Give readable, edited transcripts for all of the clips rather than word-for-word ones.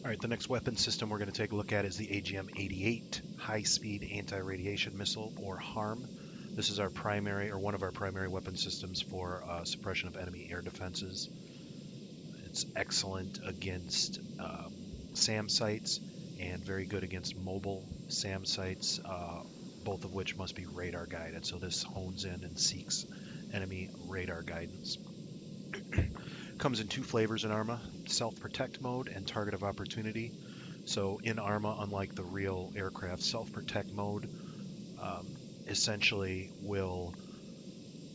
Alright, the next weapon system we're going to take a look at is the AGM-88 High-Speed Anti-Radiation Missile, or HARM. This is our primary, or one of our primary weapon systems for suppression of enemy air defenses. It's excellent against SAM sites and very good against mobile SAM sites, both of which must be radar guided. So this hones in and seeks enemy radar guidance. Comes in two flavors in Arma, self-protect mode and target of opportunity. So in Arma, unlike the real aircraft, self-protect mode essentially will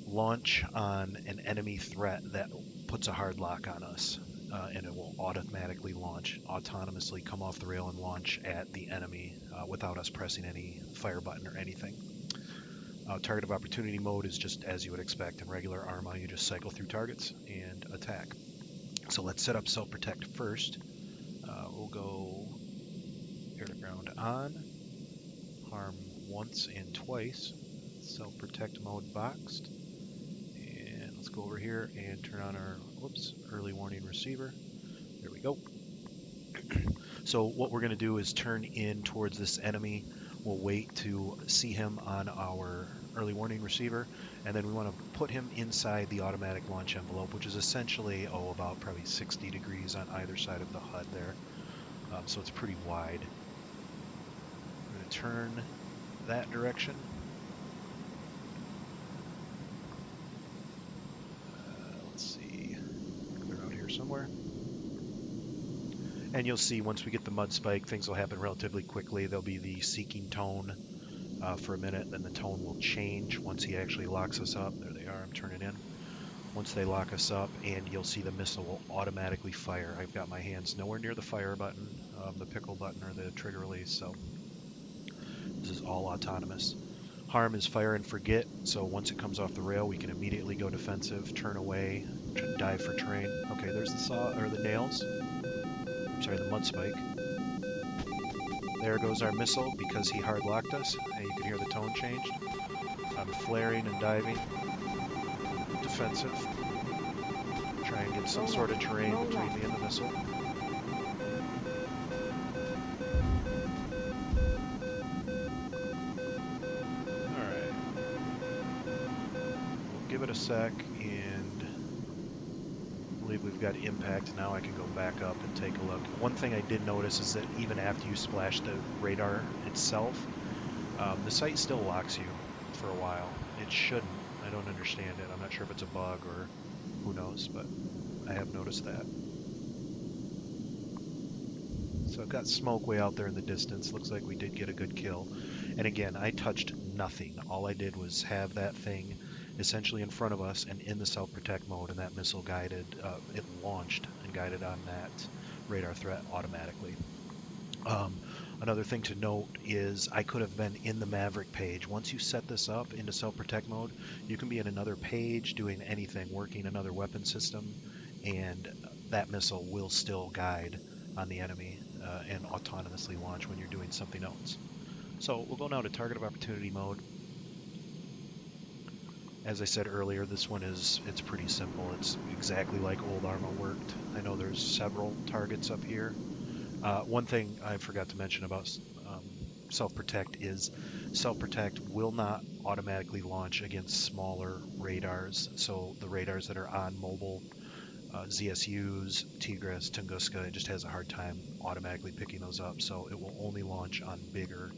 launch on an enemy threat that puts a hard lock on us, and it will automatically launch, autonomously come off the rail and launch at the enemy without us pressing any fire button or anything. Target of opportunity mode is just as you would expect in regular Arma. You just cycle through targets and attack. So let's set up self-protect first. We'll go air to ground on, harm once and twice, self-protect mode boxed, and let's go over here and turn on our early warning receiver. There we go. So what we're going to do is turn in towards this enemy. We'll wait to see him on our early warning receiver, and then we want to put him inside the automatic launch envelope, which is essentially, about probably 60 degrees on either side of the HUD there. So it's pretty wide. I'm going to turn that direction. Let's see, they're out here somewhere. And you'll see once we get the mud spike, things will happen relatively quickly. There'll be the seeking tone for a minute, then the tone will change once he actually locks us up. There they are, I'm turning in. Once they lock us up, and you'll see the missile will automatically fire. I've got my hands nowhere near the fire button, the pickle button, or the trigger release, so this is all autonomous. Harm is fire and forget, so once it comes off the rail, we can immediately go defensive, turn away, dive for terrain. Okay, there's the saw, or the nails. I'm sorry, the mud spike. There goes our missile because he hard locked us, and you can hear the tone changed. I'm flaring and diving. Defensive. Try and get some sort of terrain between me and the missile. Alright. We'll give it a sec, and I believe we've got impact. Now I can go back up and take a look. One thing I did notice is that even after you splash the radar itself, the sight still locks you for a while. It shouldn't. I don't understand it. I'm not sure if it's a bug or who knows, but I have noticed that. So I've got smoke way out there in the distance. Looks like we did get a good kill. And again, I touched nothing. All I did was have that thing essentially in front of us and in the self-protect mode, and that missile guided, it launched and guided on that radar threat automatically. Another thing to note is I could have been in the Maverick page. Once you set this up into self-protect mode, you can be in another page doing anything, working another weapon system, and that missile will still guide on the enemy and autonomously launch when you're doing something else. So we'll go now to target of opportunity mode. As I said earlier, this one it's pretty simple. It's exactly like old Arma worked. I know there's several targets up here. One thing I forgot to mention about self-protect is self-protect will not automatically launch against smaller radars. So the radars that are on mobile ZSUs, Tigris, Tunguska, it just has a hard time automatically picking those up. So it will only launch on bigger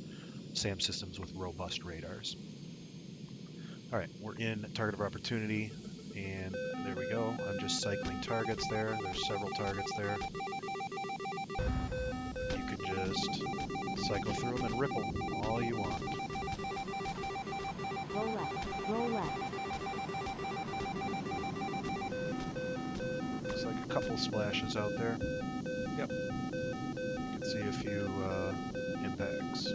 SAM systems with robust radars. Alright, we're in target of opportunity, and there we go. I'm just cycling targets there. There's several targets there. You can just cycle through them and ripple all you want. Roll left, roll left. Looks like a couple splashes out there. Yep. You can see a few impacts.